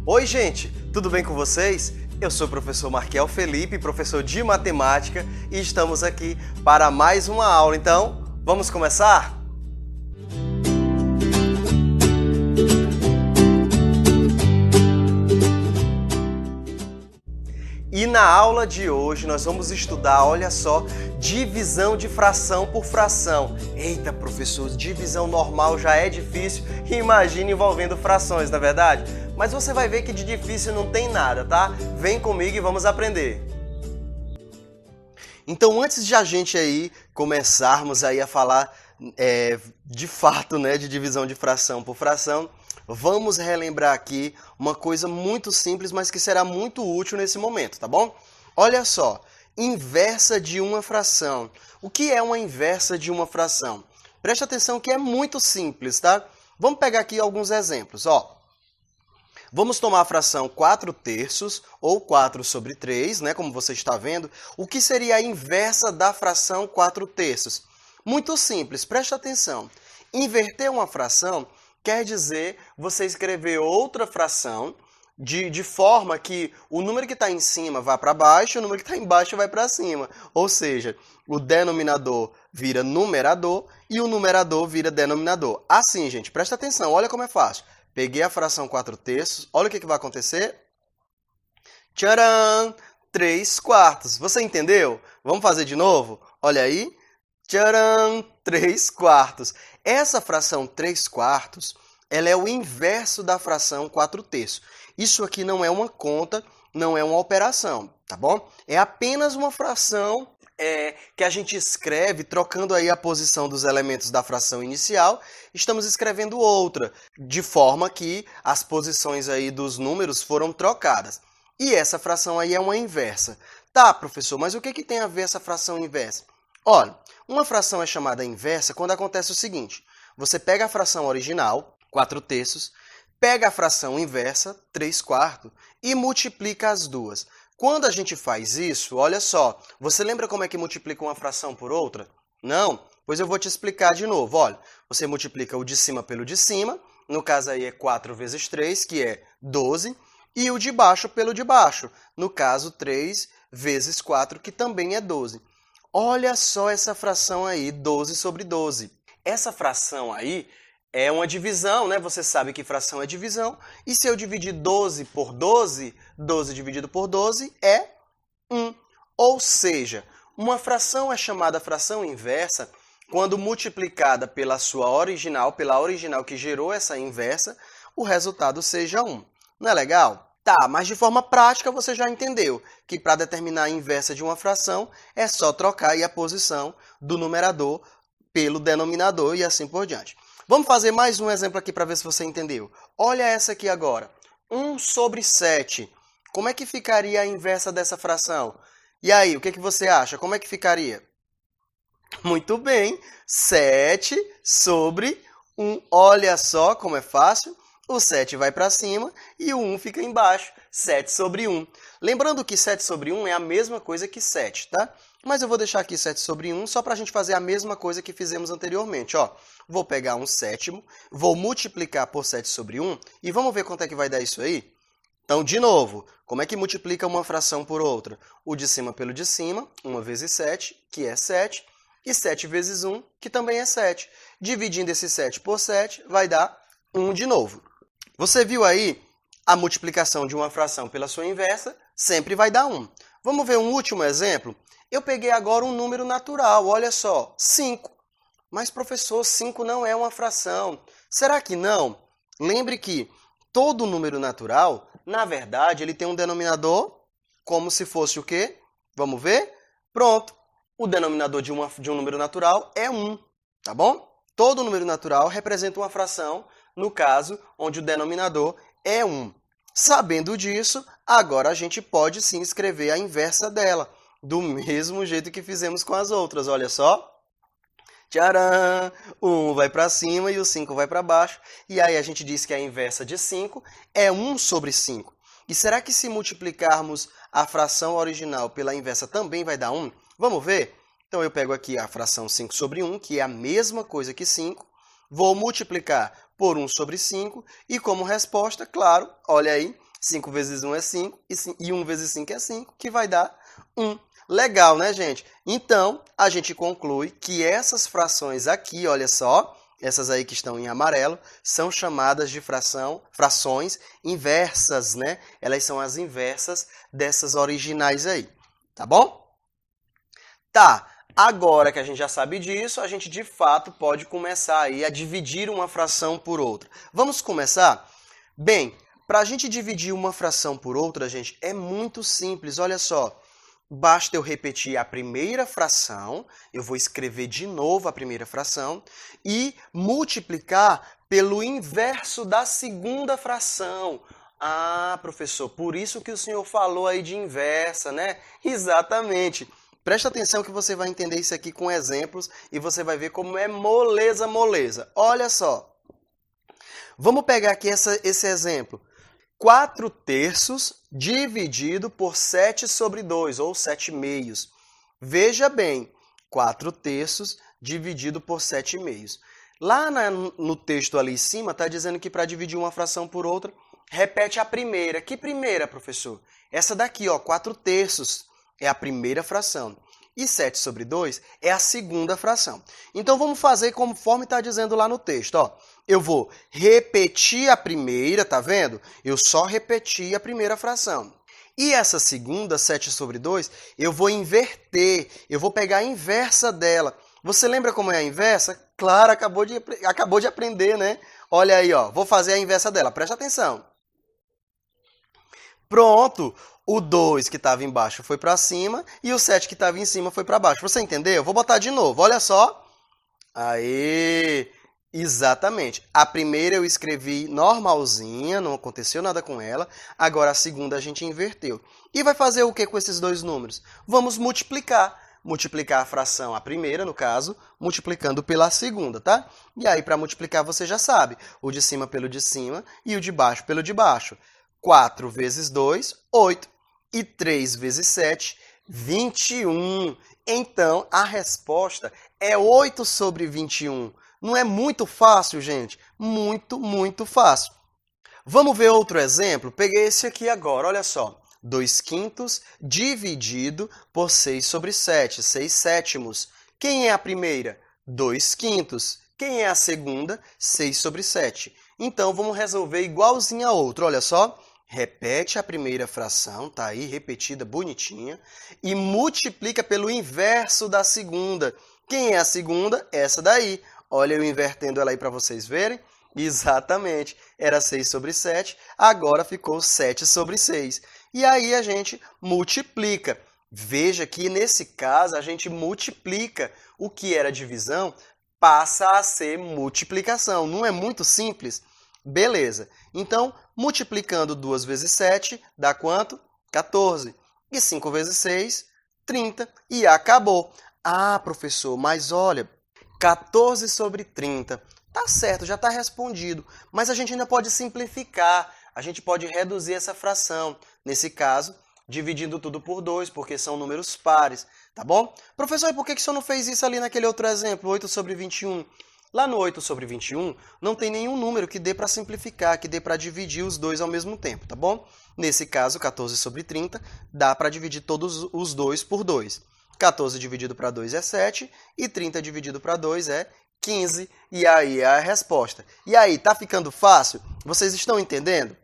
Oi, gente, tudo bem com vocês? Eu sou o professor Marquiel Felipe, professor de matemática, e estamos aqui para mais uma aula. Então, vamos começar? E na aula de hoje nós vamos estudar, olha só, divisão de fração por fração. Eita, professor, divisão normal já é difícil, imagine envolvendo frações, não é verdade? Mas você vai ver que de difícil não tem nada, tá? Vem comigo e vamos aprender. Então, antes de a gente aí começarmos aí a falar de fato, né, de divisão de fração por fração, vamos relembrar aqui uma coisa muito simples, mas que será muito útil nesse momento, tá bom? Olha só, inversa de uma fração. O que é uma inversa de uma fração? Preste atenção que é muito simples, tá? Vamos pegar aqui alguns exemplos, ó. Vamos tomar a fração 4/3 ou 4/3, né, como você está vendo. O que seria a inversa da fração 4/3? Muito simples, preste atenção. Inverter uma fração quer dizer você escrever outra fração de forma que o número que está em cima vá para baixo e o número que está embaixo vai para cima. Ou seja, o denominador vira numerador e o numerador vira denominador. Assim, gente, presta atenção, olha como é fácil. Peguei a fração 4/3, olha o que vai acontecer. Tcharam! 3/4. Você entendeu? Vamos fazer de novo? Olha aí. Tcharam! 3/4. Essa fração 3/4, ela é o inverso da fração 4/3. Isso aqui não é uma conta, não é uma operação, tá bom? É apenas uma fração que a gente escreve trocando aí a posição dos elementos da fração inicial. Estamos escrevendo outra, de forma que as posições aí dos números foram trocadas. E essa fração aí é uma inversa. Tá, professor, mas o que tem a ver essa fração inversa? Olha, uma fração é chamada inversa quando acontece o seguinte. Você pega a fração original, 4/3, pega a fração inversa, 3/4, e multiplica as duas. Quando a gente faz isso, olha só, você lembra como é que multiplica uma fração por outra? Não? Pois eu vou te explicar de novo. Olha, você multiplica o de cima pelo de cima, no caso aí é 4 vezes 3, que é 12, e o de baixo pelo de baixo, no caso 3 vezes 4, que também é 12. Olha só essa fração aí, 12/12. Essa fração aí é uma divisão, né? Você sabe que fração é divisão. E se eu dividir 12 por 12, 12 dividido por 12 é 1. Ou seja, uma fração é chamada fração inversa quando multiplicada pela sua original, pela original que gerou essa inversa, o resultado seja 1. Não é legal? Tá, mas de forma prática você já entendeu que para determinar a inversa de uma fração é só trocar aí a posição do numerador pelo denominador e assim por diante. Vamos fazer mais um exemplo aqui para ver se você entendeu. Olha essa aqui agora. 1/7. Como é que ficaria a inversa dessa fração? E aí, o que você acha? Como é que ficaria? Muito bem. 7/1. Olha só como é fácil. O 7 vai para cima e o 1 fica embaixo. 7/1. Lembrando que 7/1 é a mesma coisa que 7, tá? Mas eu vou deixar aqui 7/1 só para a gente fazer a mesma coisa que fizemos anteriormente. Ó, vou pegar um sétimo, vou multiplicar por 7/1 e vamos ver quanto é que vai dar isso aí? Então, de novo, como é que multiplica uma fração por outra? O de cima pelo de cima, 1 vezes 7, que é 7, e 7 vezes 1, que também é 7. Dividindo esse 7 por 7, vai dar 1 de novo. Você viu aí a multiplicação de uma fração pela sua inversa, sempre vai dar 1. Vamos ver um último exemplo? Eu peguei agora um número natural, olha só, 5. Mas, professor, 5 não é uma fração. Será que não? Lembre que todo número natural, na verdade, ele tem um denominador como se fosse o quê? Vamos ver? Pronto. O denominador de um número natural é 1, tá bom? Todo número natural representa uma fração, no caso, onde o denominador é 1. Sabendo disso, agora a gente pode sim escrever a inversa dela, do mesmo jeito que fizemos com as outras, olha só. Tcharam! O 1 vai para cima e o 5 vai para baixo. E aí a gente diz que a inversa de 5 é 1/5. E será que se multiplicarmos a fração original pela inversa também vai dar 1? Vamos ver? Então eu pego aqui a fração 5/1, que é a mesma coisa que 5. Vou multiplicar por 1/5 e como resposta, claro, olha aí, 5 vezes 1 é 5 e 1 vezes 5 é 5, que vai dar 1. Legal, né, gente? Então, a gente conclui que essas frações aqui, olha só, essas aí que estão em amarelo, são chamadas de frações inversas, né? Elas são as inversas dessas originais aí, tá bom? Tá, agora que a gente já sabe disso, a gente de fato pode começar aí a dividir uma fração por outra. Vamos começar? Bem, para a gente dividir uma fração por outra, gente, é muito simples, olha só. Basta eu repetir a primeira fração, eu vou escrever de novo a primeira fração e multiplicar pelo inverso da segunda fração. Ah, professor, por isso que o senhor falou aí de inversa, né? Exatamente. Presta atenção que você vai entender isso aqui com exemplos e você vai ver como é moleza, moleza. Olha só. Vamos pegar aqui esse exemplo. 4 terços dividido por 7 sobre 2, ou 7 meios. Veja bem, 4 terços dividido por 7 meios. Lá no texto ali em cima, está dizendo que para dividir uma fração por outra, repete a primeira. Que primeira, professor? Essa daqui, ó, 4 terços é a primeira fração. E 7 sobre 2 é a segunda fração. Então, vamos fazer conforme está dizendo lá no texto, ó. Eu vou repetir a primeira, tá vendo? Eu só repeti a primeira fração. E essa segunda, 7 sobre 2, eu vou inverter. Eu vou pegar a inversa dela. Você lembra como é a inversa? Claro, acabou de aprender, né? Olha aí, ó. Vou fazer a inversa dela. Presta atenção. Pronto. O 2 que estava embaixo foi para cima e o 7 que estava em cima foi para baixo. Você entendeu? Vou botar de novo. Olha só. Aê! Exatamente. A primeira eu escrevi normalzinha, não aconteceu nada com ela. Agora a segunda a gente inverteu. E vai fazer o que com esses dois números? Vamos multiplicar. Multiplicar a fração, a primeira, no caso, multiplicando pela segunda, tá? E aí, para multiplicar, você já sabe. O de cima pelo de cima e o de baixo pelo de baixo. 4 vezes 2, 8. E 3 vezes 7, 21. Então, a resposta é 8 sobre 21. Não é muito fácil, gente? Muito, muito fácil. Vamos ver outro exemplo? Peguei esse aqui agora, olha só. 2 quintos dividido por 6 sobre 7, 6 sétimos. Quem é a primeira? 2 quintos. Quem é a segunda? 6 sobre 7. Então, vamos resolver igualzinho a outra, olha só. Repete a primeira fração, tá aí, repetida, bonitinha, e multiplica pelo inverso da segunda. Quem é a segunda? Essa daí. Olha eu invertendo ela aí para vocês verem. Exatamente. Era 6 sobre 7, agora ficou 7 sobre 6. E aí a gente multiplica. Veja que nesse caso a gente multiplica. O que era divisão passa a ser multiplicação. Não é muito simples? Beleza. Então, multiplicando 2 vezes 7, dá quanto? 14. E 5 vezes 6, 30. E acabou. Ah, professor, mas olha, 14 sobre 30. Tá certo, já está respondido. Mas a gente ainda pode simplificar. A gente pode reduzir essa fração. Nesse caso, dividindo tudo por 2, porque são números pares. Tá bom? Professor, e por que o senhor não fez isso ali naquele outro exemplo, 8 sobre 21? Lá no 8 sobre 21, não tem nenhum número que dê para simplificar, que dê para dividir os dois ao mesmo tempo, tá bom? Nesse caso, 14 sobre 30, dá para dividir todos os dois por 2. 14 dividido para 2 é 7 e 30 dividido para 2 é 15. E aí é a resposta. E aí, tá ficando fácil? Vocês estão entendendo?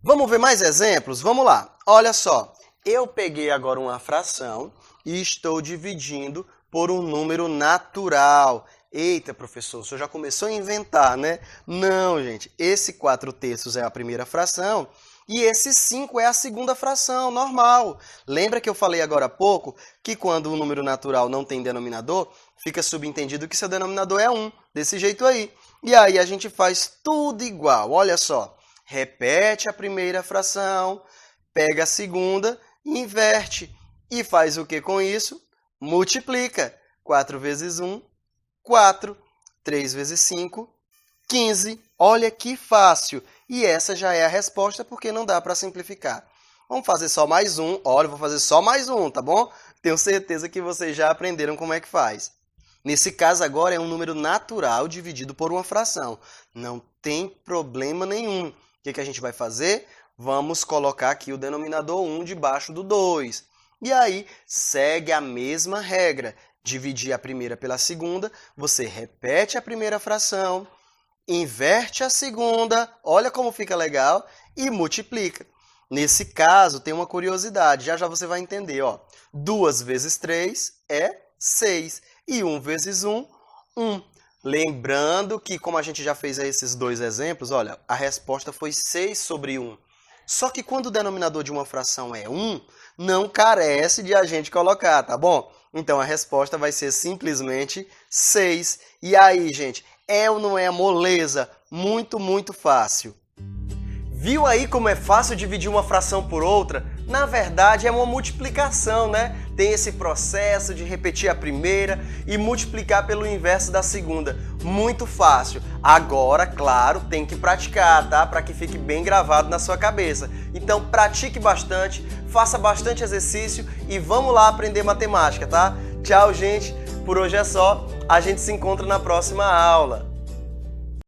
Vamos ver mais exemplos? Vamos lá. Olha só, eu peguei agora uma fração e estou dividindo por um número natural. Eita, professor, o senhor já começou a inventar, né? Não, gente, esse 4 terços é a primeira fração e esse 5 é a segunda fração, normal. Lembra que eu falei agora há pouco que quando o número natural não tem denominador, fica subentendido que seu denominador é 1, desse jeito aí. E aí a gente faz tudo igual, olha só. Repete a primeira fração, pega a segunda, inverte. E faz o que com isso? Multiplica. 4 vezes 1, 4. 3 vezes 5, 15. Olha que fácil. E essa já é a resposta porque não dá para simplificar. Vamos fazer só mais um. Olha, eu vou fazer só mais um, tá bom? Tenho certeza que vocês já aprenderam como é que faz. Nesse caso agora é um número natural dividido por uma fração. Não tem problema nenhum. O que a gente vai fazer? vamos colocar aqui o denominador 1 debaixo do 2. E aí, segue a mesma regra. Dividir a primeira pela segunda, você repete a primeira fração, inverte a segunda, olha como fica legal, e multiplica. Nesse caso, tem uma curiosidade, já já você vai entender. 2 vezes 3 é 6, e 1 vezes 1, 1. Lembrando que, como a gente já fez esses dois exemplos, olha, a resposta foi 6 sobre 1. Só que quando o denominador de uma fração é 1, não carece de a gente colocar, tá bom? Então a resposta vai ser simplesmente 6. E aí, gente, é ou não é moleza? Muito, muito fácil. Viu aí como é fácil dividir uma fração por outra? Na verdade, é uma multiplicação, né? Tem esse processo de repetir a primeira e multiplicar pelo inverso da segunda. Muito fácil. Agora, claro, tem que praticar, tá? Para que fique bem gravado na sua cabeça. Então, pratique bastante, faça bastante exercício e vamos lá aprender matemática, tá? Tchau, gente. Por hoje é só. A gente se encontra na próxima aula.